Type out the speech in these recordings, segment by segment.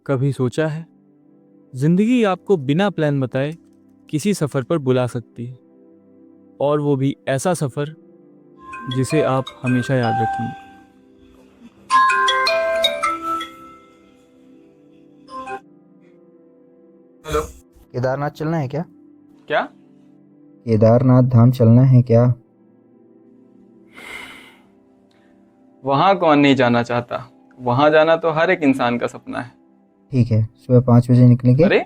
कभी सोचा है, जिंदगी आपको बिना प्लान बताए किसी सफर पर बुला सकती है, और वो भी ऐसा सफर जिसे आप हमेशा याद रखेंगे। हेलो। केदारनाथ चलना है क्या? क्या? केदारनाथ धाम चलना है क्या? वहां कौन नहीं जाना चाहता? वहां जाना तो हर एक इंसान का सपना है। ठीक है, सुबह 5 बजे निकलेंगे। अरे,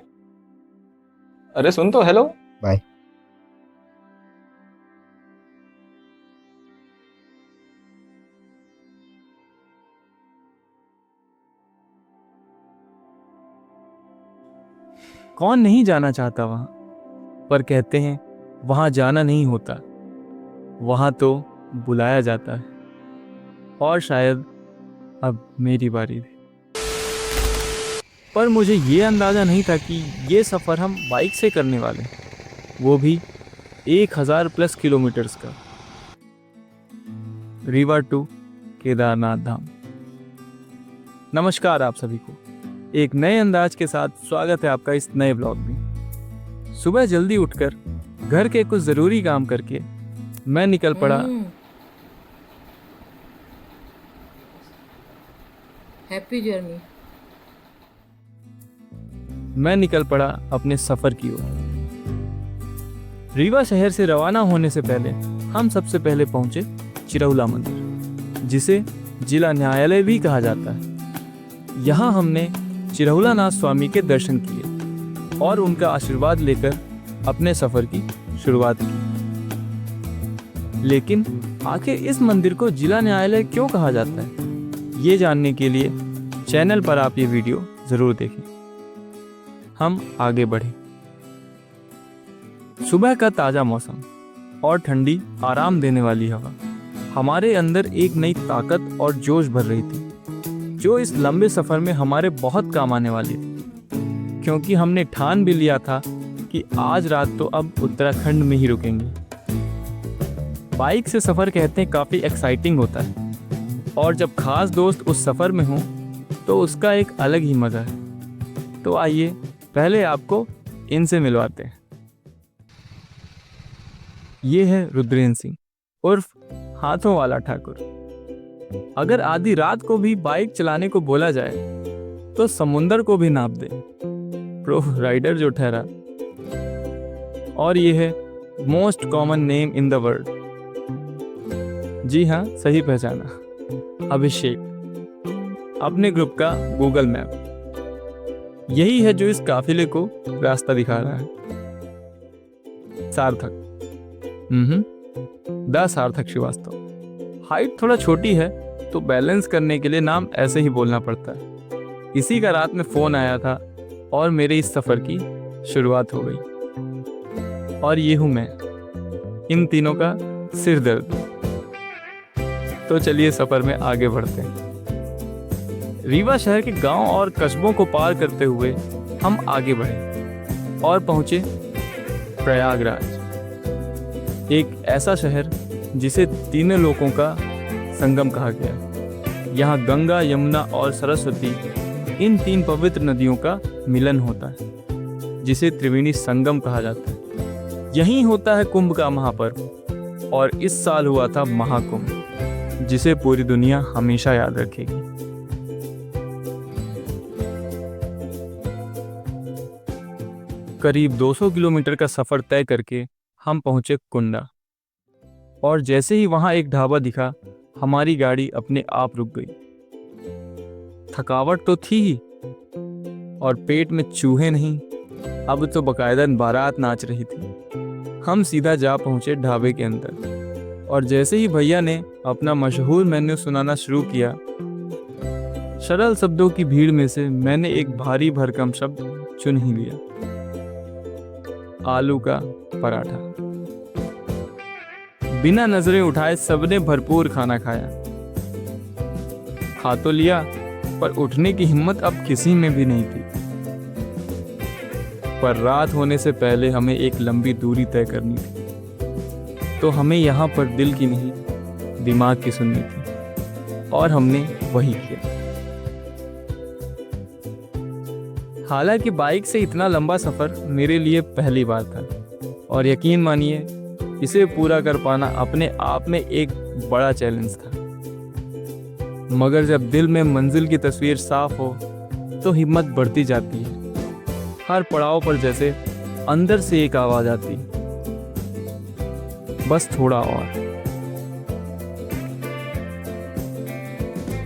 अरे सुन तो। हेलो। बाय। कौन नहीं जाना चाहता वहां? पर कहते हैं वहां जाना नहीं होता, वहां तो बुलाया जाता है। और शायद अब मेरी बारी थी। पर मुझे ये अंदाजा नहीं था कि ये सफर हम बाइक से करने वाले हैं, वो भी 1000+ किलोमीटर्स का। रीवा टू केदारनाथ धाम। नमस्कार आप सभी को, एक नए अंदाज के साथ स्वागत है आपका इस नए ब्लॉग में। सुबह जल्दी उठकर घर के कुछ जरूरी काम करके मैं निकल पड़ा। Happy journey. मैं निकल पड़ा अपने सफर की ओर। रीवा शहर से रवाना होने से पहले हम सबसे पहले पहुंचे चिरौला मंदिर, जिसे जिला न्यायालय भी कहा जाता है। यहाँ हमने चिरौला नाथ स्वामी के दर्शन किए और उनका आशीर्वाद लेकर अपने सफर की शुरुआत की। लेकिन आखिर इस मंदिर को जिला न्यायालय क्यों कहा जाता है, ये जानने के लिए चैनल पर आप ये वीडियो जरूर देखें। हम आगे बढ़े। सुबह का ताजा मौसम और ठंडी आराम देने वाली हवा हमारे अंदर एक नई ताकत और जोश भर रही थी, जो इस लंबे सफर में हमारे बहुत काम आने वाली थी। क्योंकि हमने ठान भी लिया था कि आज रात तो अब उत्तराखंड में ही रुकेंगे। बाइक से सफर कहते हैं काफी एक्साइटिंग होता है, और जब खास दोस्त उस सफर में हो तो उसका एक अलग ही मजा है। तो आइए पहले आपको इनसे मिलवाते हैं। ये है रुद्रेंद्र सिंह उर्फ हाथों वाला ठाकुर। अगर आधी रात को भी बाइक चलाने को बोला जाए तो समुंदर को भी नाप दे, प्रो राइडर जो ठहरा। और ये है most common name in the world. जी हाँ, सही पहचाना, अभिषेक, अपने ग्रुप का गूगल मैप। यही है जो इस काफिले को रास्ता दिखा रहा है। सार्थक, द सार्थक श्रीवास्तव। हाइट थोड़ा छोटी है तो बैलेंस करने के लिए नाम ऐसे ही बोलना पड़ता है। इसी का रात में फोन आया था और मेरे इस सफर की शुरुआत हो गई। और ये हूं मैं, इन तीनों का सिर दर्द। तो चलिए सफर में आगे बढ़ते हैं। रीवा शहर के गांव और कस्बों को पार करते हुए हम आगे बढ़े और पहुंचे प्रयागराज, एक ऐसा शहर जिसे तीनों लोकों का संगम कहा गया है। यहाँ गंगा, यमुना और सरस्वती, इन 3 पवित्र नदियों का मिलन होता है, जिसे त्रिवेणी संगम कहा जाता है। यहीं होता है कुंभ का महापर्व, और इस साल हुआ था महाकुंभ, जिसे पूरी दुनिया हमेशा याद रखेगी। करीब 200 किलोमीटर का सफर तय करके हम पहुंचे कुंडा, और जैसे ही वहां एक ढाबा दिखा, हमारी गाड़ी अपने आप रुक गई। थकावट तो थी ही, और पेट में चूहे नहीं, अब तो बकायदा बारात नाच रही थी। हम सीधा जा पहुंचे ढाबे के अंदर, और जैसे ही भैया ने अपना मशहूर मेन्यू सुनाना शुरू किया, सरल शब्दों की भीड़ में से मैंने एक भारी भरकम शब्द चुन ही लिया, आलू का पराठा। बिना नजरें उठाए सबने भरपूर खाना खाया। खा तो लिया, पर उठने की हिम्मत अब किसी में भी नहीं थी। पर रात होने से पहले हमें एक लंबी दूरी तय करनी थी, तो हमें यहाँ पर दिल की नहीं, दिमाग की सुननी थी, और हमने वही किया। हालांकि बाइक से इतना लंबा सफ़र मेरे लिए पहली बार था और यकीन मानिए इसे पूरा कर पाना अपने आप में एक बड़ा चैलेंज था। मगर जब दिल में मंजिल की तस्वीर साफ हो तो हिम्मत बढ़ती जाती है। हर पड़ाव पर जैसे अंदर से एक आवाज़ आती, बस थोड़ा और,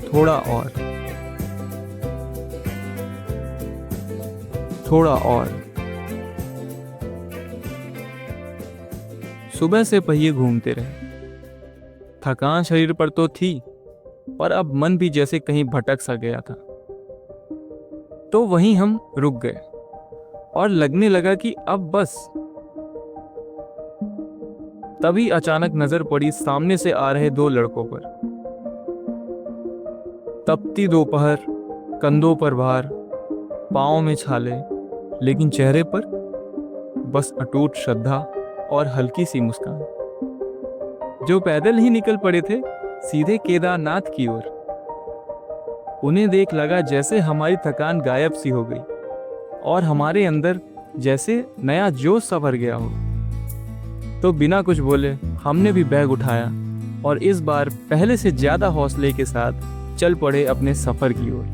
थोड़ा और, थोड़ा और। सुबह से पहिए घूमते रहे। थकान शरीर पर तो थी, पर अब मन भी जैसे कहीं भटक सा गया था। तो वहीं हम रुक गए और लगने लगा कि अब बस। तभी अचानक नजर पड़ी सामने से आ रहे दो लड़कों पर। तपती दोपहर, कंधों पर भार, पाँव में छाले, लेकिन चेहरे पर बस अटूट श्रद्धा और हल्की सी मुस्कान। जो पैदल ही निकल पड़े थे सीधे केदारनाथ की ओर। उन्हें देख लगा जैसे हमारी थकान गायब सी हो गई और हमारे अंदर जैसे नया जोश सा भर गया हो। तो बिना कुछ बोले हमने भी बैग उठाया और इस बार पहले से ज्यादा हौसले के साथ चल पड़े अपने सफर की ओर।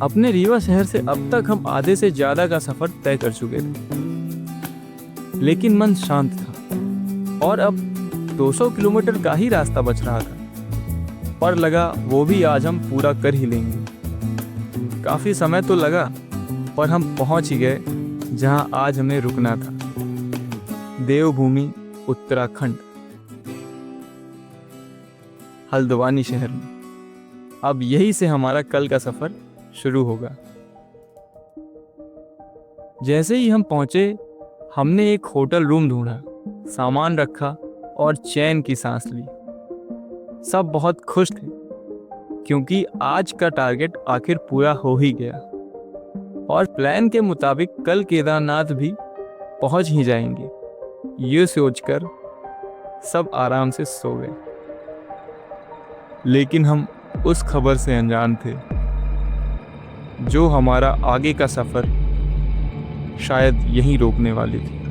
अपने रीवा शहर से अब तक हम आधे से ज्यादा का सफर तय कर चुके थे, लेकिन मन शांत था और अब 200 किलोमीटर का ही रास्ता बच रहा था। पर लगा वो भी आज हम पूरा कर ही लेंगे। काफी समय तो लगा, पर हम पहुंच ही गए जहां आज हमें रुकना था। देवभूमि उत्तराखंड, हल्द्वानी शहर में। अब यही से हमारा कल का सफर शुरू होगा। जैसे ही हम पहुंचे हमने एक होटल रूम ढूंढा, सामान रखा और चैन की सांस ली। सब बहुत खुश थे क्योंकि आज का टारगेट आखिर पूरा हो ही गया और प्लान के मुताबिक कल केदारनाथ भी पहुंच ही जाएंगे। ये सोचकर सब आराम से सो गए। लेकिन हम उस खबर से अनजान थे जो हमारा आगे का सफर शायद यहीं रोकने वाली थी।